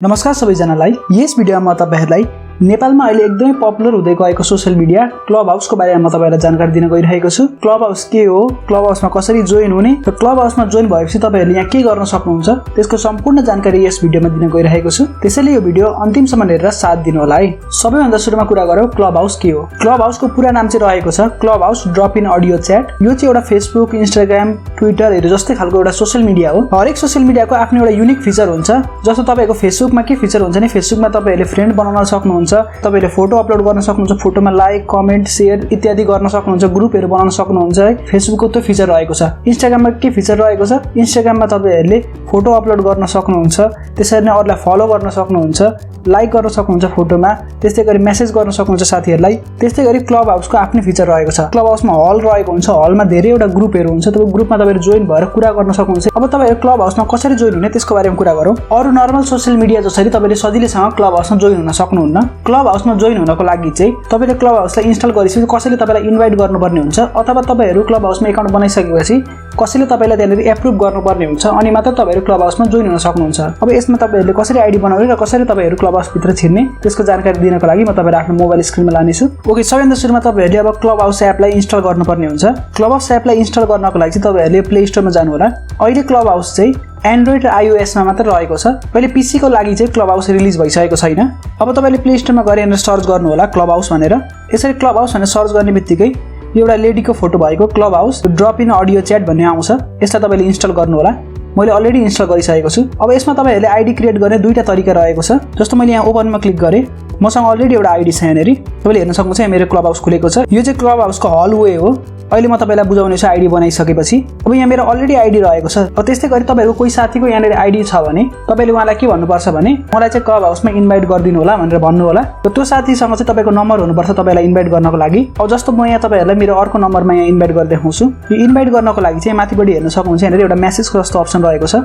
नमस्कार सबैजनालाई। यस भिडियोमा म तपाईहरुलाई नेपालमा अहिले एकदमै पपुलर हुँदै गएको सोशल मिडिया क्लब हाउसको बारेमा म तपाईहरुलाई जानकारी दिन गइरहेको छु। क्लब हाउस के हो, क्लब हाउसमा कसरी जोइन हुने र क्लब हाउसमा जोइन भएपछि तपाईहरुले यहाँ के गर्न सक्नुहुन्छ त्यसको सम्पूर्ण जानकारी यस भिडियोमा दिन गइरहेको छु। त्यसैले यो भिडियो अन्तिमसम्म हेरेर साथ दिनु होला है। सबैभन्दा सुरुमा कुरा गरौँ क्लब हाउस के हो। क्लब हाउसको पुरा नाम चाहिँ रहेको छ club house drop in audio chat. यो चाहिँ एउटा फेसबुक, इन्स्टाग्राम, ट्विटरहरु जस्तै खालको एउटा सोशल मिडिया हो। हरेक सोशल मिडियाको आफ्नो एउटा युनिक फिचर हुन्छ। जस्तो तपाईको फेसबुकमा के फिचर हुन्छ नि, फेसबुकमा तपाईहरुले फ्रेन्ड बनाउन सक्नुहुन्छ, तपाईले फोटो अपलोड गर्न सक्नुहुन्छ, फोटोमा लाइक, कमेन्ट, शेयर इत्यादि गर्न सक्नुहुन्छ, ग्रुपहरु बनाउन सक्नुहुन्छ है। फेसबुकको त्यो फिचर रहेको छ। इन्स्टाग्राममा के फिचर रहेको छ, इन्स्टाग्राममा तपाईहरुले फोटो अपलोड गर्न सक्नुहुन्छ, त्यसरी नै अरूलाई फलो गर्न सक्नुहुन्छ, लाइक गर्न सक्नुहुन्छ फोटोमा, त्यस्तै गरी मेसेज गर्न सक्नुहुन्छ साथीहरुलाई। त्यस्तै गरी क्लब हाउसको आफ्नै फिचर रहेको छ। क्लब हाउसमा हल रहेको हुन्छ, हलमा धेरैवटा ग्रुपहरु हुन्छ, त्यो ग्रुपमा तपाईहरु जोइन भएर कुरा गर्न सक्नुहुन्छ। अब तपाईहरु क्लब हाउसमा कसरी जोइन हुने त्यसको बारेमा कुरा गरौँ। अरु नर्मल सोशल मिडिया जसरी तपाईले सजिलैसँग क्लब हाउसमा जोइन हुन सक्नुहुन्न। क्लब हाउसमा जोइन हुनको लागि चाहिँ तपाईले क्लब हाउसलाई इन्स्टल गरिसकेपछि कसैले तपाईलाई इन्भाइट गर्नुपर्ने हुन्छ, अथवा तपाईहरु क्लब हाउसमा अकाउन्ट बनाइसकेपछि कसैले तपाईलाई त्यहाँनेर एप्रुभ गर्नुपर्ने हुन्छ, अनि मात्र तपाईहरु क्लब हाउसमा जोइन हुन सक्नुहुन्छ। अब यसमा तपाईहरुले कसरी आइडी बनाउने र कसरी तपाईहरु क्लब हाउस भित्र छिर्ने त्यसको जानकारी दिनको लागि म तपाईहरुलाई आफ्नो मोबाइल स्क्रिनमा लानेछु। ओके, सबैभन्दा सुरुमा तपाईहरुले अब क्लब हाउस एपलाई इन्स्टल गर्नुपर्ने हुन्छ। क्लब हाउस एपलाई इन्स्टल गर्नको लागि चाहिँ तपाईहरुले प्ले स्टोरमा जानु होला। अहिले क्लब हाउस चाहिँ एन्ड्रोइड र आइओएस मा मात्र रहेको छ। पहिले पीसी को लागि चाहिँ क्लब हाउस रिलिज भइसकेको छैन। अब तपाईले प्ले स्टोरमा गएर सर्च गर्नु होला क्लब हाउस भनेर। यसरी क्लब हाउस भनेर सर्च गर्ने बित्तिकै एउटा लेडीको फोटो भएको club house drop in audio chat भन्ने आउँछ। यसलाई तपाईले इन्स्टल गर्नु होला। मैले अलरेडी इन्स्टल गरिसकेको छु। अब यसमा तपाईहरुले आइडी क्रिएट गर्ने दुईटा तरिका रहेको छ। जस्तो मैले यहाँ ओपनमा क्लिक गरे, मसँग अलरेडी एउटा आइडी छ। यहाँनेरि तपाईले हेर्न सक्नुहुन्छ यहाँ मेरो क्लब हाउस खुलेको छ। यो चाहिँ क्लब हाउसको हलवे हो। अहिले म तपाईलाई बुझाउने छु आइडी बनाइसकेपछि। अब यहाँ मेरो अलरेडी आइडी रहेको छ। अब त्यस्तै गरी तपाईहरुको कोही साथीको यहाँनेरि आइडी छ भने तपाईले उहाँलाई के भन्नुपर्छ भने मलाई चाहिँ क्लब हाउसमा इन्भाइट गरिदिनु होला भनेर भन्नु होला। र त्यो साथीसँग चाहिँ तपाईको नम्बर हुनुपर्छ तपाईलाई इन्भाइट गर्नको लागि। अब जस्तो म यहाँ तपाईहरुलाई मेरो अर्को नम्बरमा यहाँ इन्भाइट गरिदेखाउँछु। यो इन्भाइट गर्नको लागि चाहिँ माथिपट्टि हेर्न सक्नुहुन्छ यहाँनेरि एउटा मेसेजको जस्तो अप्सन रहेको छ।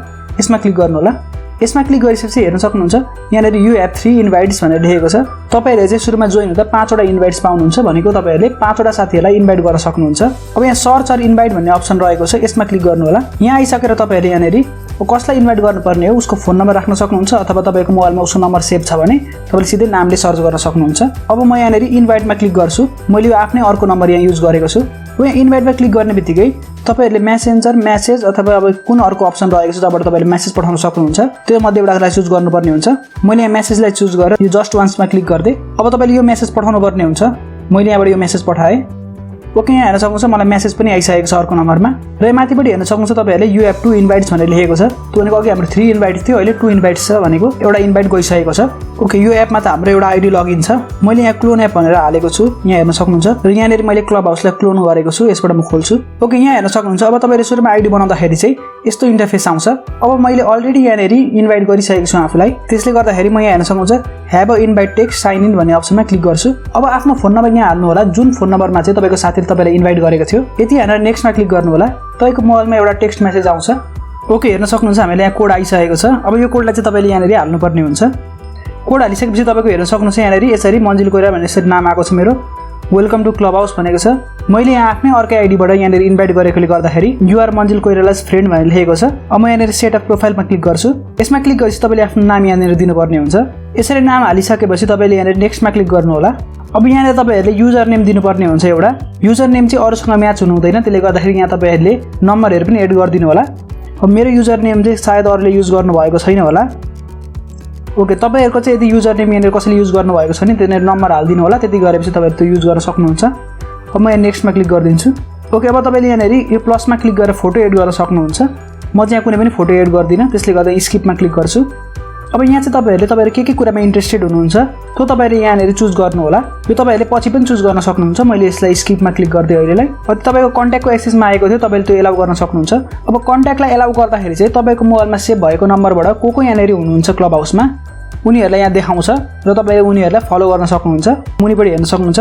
यसमा क्लिक गर्नु होला। यसमा क्लिक गरिसकेपछि हेर्न सक्नुहुन्छ यहाँनेरि यु हेभ 3 इन्भाइट्स भनेर लेखेको छ। तपाईहरुले चाहिँ सुरुमा जोइन हुँदा 5 वटा इन्भाइट्स पाउनुहुन्छ, भनेको तपाईहरुले 5 वटा साथीहरुलाई इन्भाइट गर्न सक्नुहुन्छ। अब यहाँ सर्च अर इन्भाइट भन्ने अप्सन रहेको छ। यसमा क्लिक गर्नु होला। यहाँ आइसकेर तपाईहरुले यहाँनेरि कसलाई इन्भाइट गर्नुपर्ने हो उसको फोन नम्बर राख्न सक्नुहुन्छ, अथवा तपाईको मोबाइलमा उसको नम्बर सेभ छ भने तपाईले सिधै नामले सर्च गर्न सक्नुहुन्छ। अब म यहाँनेरि इन्भाइटमा क्लिक गर्छु। मैले यो आफ्नै अर्को नम्बर यहाँ युज गरेको छु। यहाँ इन्भाइटमा क्लिक गर्ने बित्तिकै तपाईहरुले मेसेन्जर, मेसेज अथवा अब कुन अर्को अप्सन रहेको छ जहाँबाट तपाईले मेसेज पठाउन सक्नुहुन्छ, त्यो मध्ये एउटालाई चुज गर्नुपर्ने हुन्छ। मैले यहाँ मेसेजलाई चुज गरेर यो जस्ट वान्समा क्लिक गर्दै अब तपाईले यो मेसेज पठाउनु पर्ने हुन्छ। मैले यहाँबाट यो मेसेज पठाएँ। ओके, यहाँ हेर्न सक्नुहुन्छ मलाई मेसेज पनि आइसकेको छ अर्को नम्बरमा। र माथिपट्टि हेर्न सक्नुहुन्छ तपाईहरुले यु हेभ 2 इन्भाइट्स भनेर लेखेको छ। त्यो भनेको अघि हाम्रो 3 इन्भाइट थियो, अहिले 2 इन्भाइट्स छ, भनेको एउटा इन्भाइट गइसकेको छ। ओके, यो एपमा त हाम्रो एउटा आइडी लगइन छ। मैले यहाँ क्लोन एप भनेर हालेको छु, यहाँ हेर्न सक्नुहुन्छ। र यहाँनेरि मैले क्लब हाउसलाई क्लोन गरेको छु। यसबाट म खोल्छु। ओके, यहाँ हेर्न सक्नुहुन्छ अब तपाईले सुरुमा आइडी बनाउँदाखेरि चाहिँ यस्तो इन्टरफेस आउँछ। अब मैले अलरेडी यहाँनेरि इन्भाइट गरिसकेको छु आफूलाई, त्यसले गर्दाखेरि म यहाँ हेर्न सक्नुहुन्छ have a invite text sign in भन्ने अप्सनमा क्लिक गर्छु। अब आफ्नो फोन नम्बर यहाँ हाल्नु होला, जुन फोन नम्बरमा चाहिँ तपाईको साथीले तपाईलाई इन्भाइट गरेको थियो। यति हालेर नेक्स्टमा क्लिक गर्नु होला। तपाईको मोबाइलमा एउटा टेक्स्ट मेसेज आउँछ। ओके, हेर्न सक्नुहुन्छ हामीले यहाँ कोड आइसकेको छ। अब यो कोडलाई चाहिँ तपाईले यहाँनेरि हाल्नुपर्ने हुन्छ। कोड हालिसकेपछि तपाईको हेर्न सक्नुहुन्छ यहाँनेरि यसरी मन्जिल कोइरा भन्ने यसरी नाम आएको छ मेरो। वेलकम टु क्लब हाउस भनेको छ। मैले यहाँ आफ्नै अर्कै आइडीबाट यहाँनेरि इन्भाइट गरेकोले गर्दाखेरि युआर मन्जिल कोइरालास फ्रेन्ड भनेर लेखेको छ। अब म यहाँनेरि सेट अप प्रोफाइलमा क्लिक गर्छु। यसमा क्लिक गरेपछि तपाईले आफ्नो नाम यहाँनेरि दिनुपर्ने हुन्छ। यसरी नाम हालिसकेपछि तपाईले यहाँनेरि नेक्स्टमा क्लिक गर्नु होला। अब यहाँनेर तपाईहरुले युजर नेम दिनुपर्ने हुन्छ एउटा। युजर नेम चाहिँ अरूसँग म्याच हुनु हुँदैन, त्यसले गर्दाखेरि यहाँ तपाईहरुले नम्बरहरु पनि एड गरिदिनु होला। अब मेरो युजर नेम चाहिँ सायद अरूले युज गर्नु भएको छैन होला। ओके, तपाईहरुको चाहिँ यदि युजर नेम यहाँनेर कसैले युज गर्नु भएको छ भने त्यहाँनेर नम्बर हाल्दिनु होला। त्यति गरेपछि तपाईहरु त्यो युज गर्न सक्नुहुन्छ। अब म यहाँ नेक्स्टमा क्लिक गरिदिन्छु। ओके, अब तपाईले यहाँनेरि यो प्लसमा क्लिक गरेर फोटो एड गर्न सक्नुहुन्छ। म चाहिँ यहाँ कुनै पनि फोटो एड गर्दिन, त्यसले गर्दा स्किपमा क्लिक गर्छु। अब यहाँ चाहिँ तपाईहरु के कुरामा इन्ट्रेस्टेड हुनुहुन्छ त्यो तपाईहरुले यहाँनेरि चुज गर्नु होला। यो तपाईहरुले पछि पनि चुज गर्न सक्नुहुन्छ। मैले यसलाई स्किपमा क्लिक गर्दै अहिलेलाई। अब तपाईको कन्ट्याक्टको एक्सेसमा आएको थियो, तपाईले त्यो एलाउ गर्न सक्नुहुन्छ। अब कन्ट्याक्टलाई एलाउ गर्दाखेरि चाहिँ तपाईको मोबाइलमा सेभ भएको नम्बरबाट को यहाँनेरि हुनुहुन्छ क्लब हाउसमा उनीहरुलाई यहाँ देखाउँछ र तपाईले उनीहरुलाई फलो गर्न सक्नुहुन्छ। मुनिपट्टि हेर्न सक्नुहुन्छ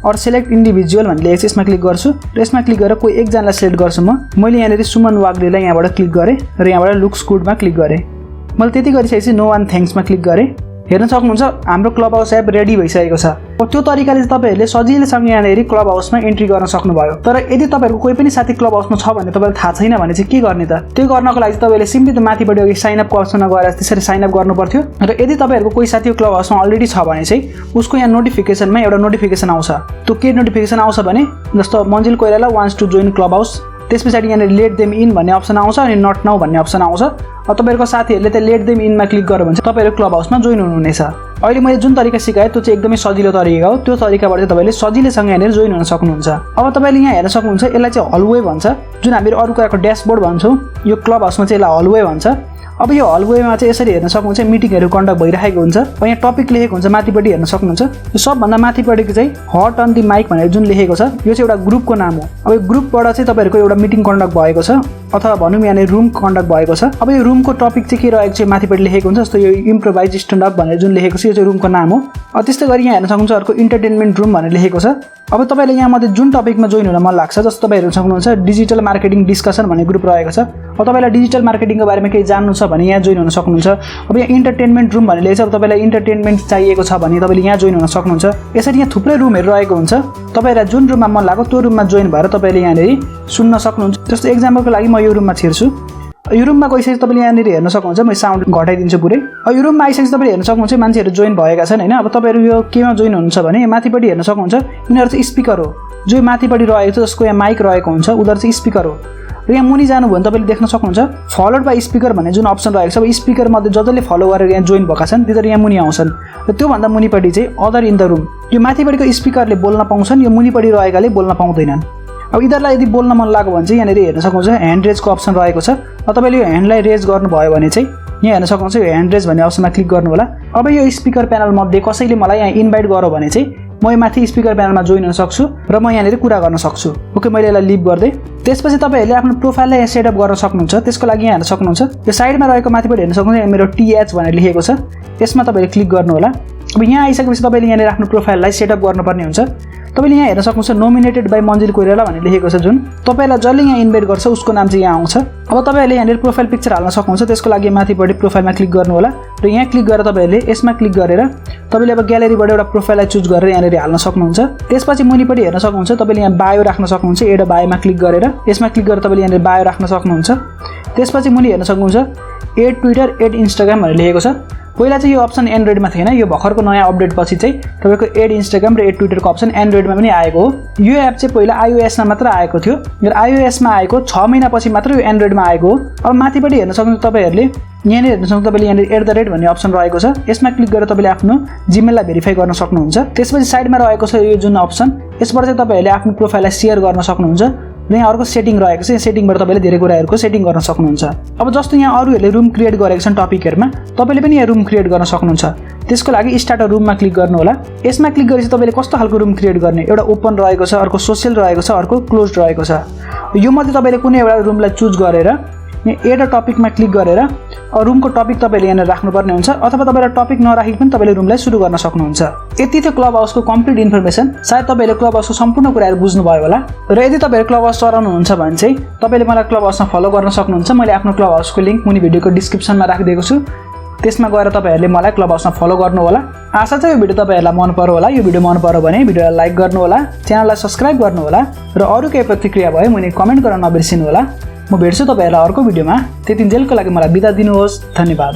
अर सेलेक्ट इन्डिभिजुअल भन्ने लेखेको छ। यसमा क्लिक गर्छु र यसमा क्लिक गरेर कोही एकजनालाई सेलेक्ट गर्छु। मैले यहाँनेरि सुमन वाग्देलाई यहाँबाट क्लिक गरेँ र यहाँबाट लुक्स गुडमा क्लिक गरेँ। मैले त्यति गरिसकेपछि नो वान थ्याङ्क्समा क्लिक गरेँ। हेर्न सक्नुहुन्छ हाम्रो क्लब हाउस एप रेडी भइसकेको छ। त्यो तरिकाले तपाईहरुले सजिलैसँग यहाँनेरि क्लब हाउसमा एन्ट्री गर्न सक्नुभयो। तर यदि तपाईहरुको कोही पनि साथी क्लब हाउसमा छ भन्ने तपाईलाई थाहा छैन भने चाहिँ के गर्ने त? त्यो गर्नको लागि तपाईले सिम्पली त माथिपटि अघि साइन अप अप्सनमा गएर त्यसरी साइन अप गर्नु पर्थ्यो। र यदि तपाईहरुको कोही साथी क्लब हाउसमा अलरेडी छ भने चाहिँ उसको यहाँ नोटिफिकेसनमा एउटा नोटिफिकेसन आउँछ। त्यो के नोटिफिकेसन आउँछ भने जस्तो Manjil Koirala wants to join Clubhouse, त्यसपछि यहाँ लेट देम इन भन्ने अप्सन आउँछ अनि नट नाउ भन्ने अप्सन आउँछ। तपाईहरुको साथीहरुले त लेट देम इनमा क्लिक गर्यो भने चाहिँ तपाईहरु क्लब हाउसमा जोइन हुनुहुनेछ। अहिले मैले जुन तरिका सिकाए त्यो चाहिँ एकदमै सजिलो तरिका हो। त्यो तरिकाबाट चाहिँ तपाईले सजिलैसँग यहाँनिर जोइन हुन सक्नुहुन्छ। अब तपाईले यहाँ हेर्न सक्नुहुन्छ यसलाई चाहिँ हलवे भन्छ, जुन हामीले अरु कुराको ड्याशबोर्ड भन्छौँ। यो क्लब हाउसमा चाहिँ यसलाई हलवे भन्छ। अब यो हलवेमा चाहिँ यसरी हेर्न सक्नुहुन्छ मिटिङहरु कन्डक्ट भइरहेको हुन्छ। अब यहाँ टपिक लेखेको हुन्छ माथिपटि हेर्न सक्नुहुन्छ। यो सबभन्दा माथिपटिको चाहिँ हट अन द माइक भनेर जुन लेखेको छ यो चाहिँ एउटा ग्रुपको नाम हो। अब यो ग्रुपबाट चाहिँ तपाईहरुको एउटा मिटिङ कन्डक्ट भएको छ अथवा भनौँ यहाँ रुम कन्डक्ट भएको छ। अब यो रुमको टपिक चाहिँ के रहेको छ माथिपटि लेखेको हुन्छ। जस्तो यो इम्प्रोभाइज स्ट्यान्ड अप भनेर जुन लेखेको छ यो चाहिँ रुमको नाम हो। त्यस्तै गरी यहाँ हेर्न सक्नुहुन्छ अर्को इन्टरटेनमेन्ट रुम भनेर लेखेको छ। अब तपाईले यहाँ मध्ये जुन टपिकमा जोइन हुन मन लाग्छ, जस्तो तपाईहरु सक्नुहुन्छ डिजिटल मार्केटिङ डिस्कसन भन्ने ग्रुप रहेको छ। अब तपाईलाई डिजिटल मार्केटिङको बारेमा केही जान्नु छ भने यहाँ जोइन हुन सक्नुहुन्छ। अब यहाँ इन्टरटेनमेन्ट रुम भन्ने लेखेको छ। अब तपाईलाई इन्टरटेनमेन्ट चाहिएको छ भने तपाईले यहाँ जोइन हुन सक्नुहुन्छ। यसरी यहाँ थुप्रै रुमहरु रहेको हुन्छ। तपाईलाई जुन रुममा मन लाग्यो त्यो रुममा जोइन भएर तपाईले यहाँनेरि सुन्न सक्नुहुन्छ। जस्तो एक्जाम्पलको लागि म यो रुममा छिर्छु। यो रुममा गइसकेपछि तपाईले यहाँनेरि हेर्न सक्नुहुन्छ। म साउन्ड घटाइदिन्छु पुरै। यो रुममा आइसकेपछि तपाईले हेर्न सक्नुहुन्छ मान्छेहरु जोइन भएका छन् हैन। अब तपाईहरु यो केमा जोइन हुनुहुन्छ भने माथिपटि हेर्न सक्नुहुन्छ यिनीहरु चाहिँ स्पिकर हो। जो माथिपटि रहेको छ जसको यहाँ माइक रहेको हुन्छ उनीहरु चाहिँ स्पिकर हो। र यहाँ मुनि जानु भयो भने तपाईले देख्न सक्नुहुन्छ फलोड बाइ स्पिकर भन्ने जुन अप्सन रहेको छ। अब स्पिकर मध्ये जसले फलो गरेर यहाँ जोइन भएका छन् तिनीहरु यहाँ मुनि आउँछन्। र त्यो भन्दा मुनिपटि चाहिँ अदर इन द रुम, यो माथिपटिको स्पिकरले बोल्न पाउँछन्, यो मुनिपटि रहेकाले बोल्न पाउँदैनन्। अब यिनीहरुलाई यदि बोल्न मन लाग्यो भने चाहिँ यहाँनेरि हेर्न सक्नुहुन्छ ह्यान्ड रेजको अप्सन रहेको छ। तपाईले यो ह्यान्डलाई रेज गर्नुभयो भने चाहिँ यहाँ हेर्न सक्नुहुन्छ यो ह्यान्ड रेज भन्ने अप्सनमा क्लिक गर्नु होला। अब यो स्पिकर प्यानल मध्ये कसैले मलाई यहाँ इन्भाइट गर्यो भने चाहिँ म यो माथि स्पिकर प्यानलमा जोइन हुन सक्छु र म यहाँनेरि कुरा गर्न सक्छु। ओके, मैले यसलाई लिभ गर्दै। त्यसपछि तपाईहरुले आफ्नो प्रोफाइललाई यहाँ सेटअप गर्न सक्नुहुन्छ। त्यसको लागि यहाँ हेर्न सक्नुहुन्छ यो साइडमा रहेको माथिपटि हेर्न सक्नुहुन्छ यहाँ मेरो TH भनेर लेखेको छ। यसमा तपाईले क्लिक गर्नु होला। अब यहाँ आइसकेपछि तपाईले यहाँनेरि आफ्नो प्रोफाइललाई सेटअप गर्नुपर्ने हुन्छ। तपाईले यहाँ हेर्न सक्नुहुन्छ नोमिनेटेड बाइ मन्जिल कोइराला भन्ने लेखेको छ। जुन तपाईलाई जसले यहाँ इन्भाइट गर्छ उसको नाम चाहिँ यहाँ आउँछ। अब तपाईहरुले यहाँनेरि प्रोफाइल पिक्चर हाल्न सक्नुहुन्छ। त्यसको लागि माथिपटि प्रोफाइलमा क्लिक गर्नु होला र यहाँ क्लिक गरेर तपाईहरुले यसमा क्लिक गरेर तपाईले अब ग्यालेरीबाट एउटा प्रोफाइललाई चुज गरेर यहाँनेरि हाल्न सक्नुहुन्छ। त्यसपछि मुनिपटि हेर्न सक्नुहुन्छ तपाईले यहाँ बायो राख्न सक्नुहुन्छ। एड बायोमा क्लिक गरेर यसमा क्लिक गरेर तपाईले यहाँनेरि बायो राख्न सक्नुहुन्छ। त्यसपछि मुनि हेर्न सक्नुहुन्छ एड ट्विटर एड इन्स्टाग्राम भनेर लेखेको छ। पहिला चाहिँ यो अप्सन एन्ड्रोइडमा थिएन। यो भर्खरको नयाँ अपडेट पछि चाहिँ तपाईको एड इन्स्टाग्राम र एड ट्विटरको अप्सन एन्ड्रोइडमा पनि आएको हो। यो एप चाहिँ पहिला iOS मा मात्र आएको थियो र iOS मा आएको 6 महिनापछि मात्र यो एन्ड्रोइडमा आएको हो। अब माथिपटि हेर्न सक्नुहुन्छ तपाईहरुले यहाँनिर हेर्न सक्नुहुन्छ तपाईले यहाँनिर @ भन्ने अप्सन रहेको छ। यसमा क्लिक गरेर तपाईले आफ्नो जीमेललाई भेरिफाई गर्न सक्नुहुन्छ। त्यसपछि साइडमा रहेको छ यो जुन अप्सन, यसबाट चाहिँ तपाईहरुले आफ्नो प्रोफाइललाई शेयर गर्न सक्नुहुन्छ। र यहाँ अर्को सेटिङ रहेको छ। यहाँ सेटिङबाट तपाईले धेरै कुराहरुको सेटिङ गर्न सक्नुहुन्छ। अब जस्तो यहाँ अरूहरुले रुम क्रिएट गरेका छन् टपिकहरुमा, तपाईले पनि यहाँ रुम क्रिएट गर्न सक्नुहुन्छ। त्यसको लागि स्टार्ट अ रुममा क्लिक गर्नु होला। यसमा क्लिक गरेपछि तपाईले कस्तो खालको रुम क्रिएट गर्ने, एउटा ओपन रहेको छ, अर्को सोशल रहेको छ, अर्को क्लोज्ड रहेको छ। यो मध्ये तपाईले कुनै एउटा रुमलाई चुज गरेर यहाँ एड अ टपिकमा क्लिक गरेर रुमको टपिक तपाईले यहाँ राख्नुपर्ने हुन्छ अथवा तपाईले टपिक नराखी पनि तपाईले रुमलाई सुरु गर्न सक्नुहुन्छ। यति थियो क्लब हाउसको कम्प्लिट इन्फर्मेसन। सायद तपाईले क्लब हाउसको सम्पूर्ण कुराहरु बुझ्नुभयो होला। र यदि तपाईहरु क्लब हाउस चलाउनुहुन्छ भने चाहिँ तपाईले मलाई क्लब हाउसमा फलो गर्न सक्नुहुन्छ। मैले आफ्नो क्लब हाउसको लिंक मुनि भिडियोको डिस्क्रिप्सनमा राखिदिएको छु। त्यसमा गएर तपाईहरुले मलाई क्लब हाउसमा फलो गर्नु होला। आशा छ यो भिडियो तपाईहरुलाई मन पर्यो होला। यो भिडियो मन पर्यो भने भिडियोलाई लाइक गर्नु होला, च्यानललाई सब्स्क्राइब गर्नु होला र अरु केही प्रतिक्रिया भयो मुनि कमेन्ट गर्न नबिर्सिनु होला। म भेट्छु तपाईहरुलाई अर्को भिडियोमा। त्यतिन्जेलको लागि मलाई बिदा दिनुहोस्। धन्यवाद।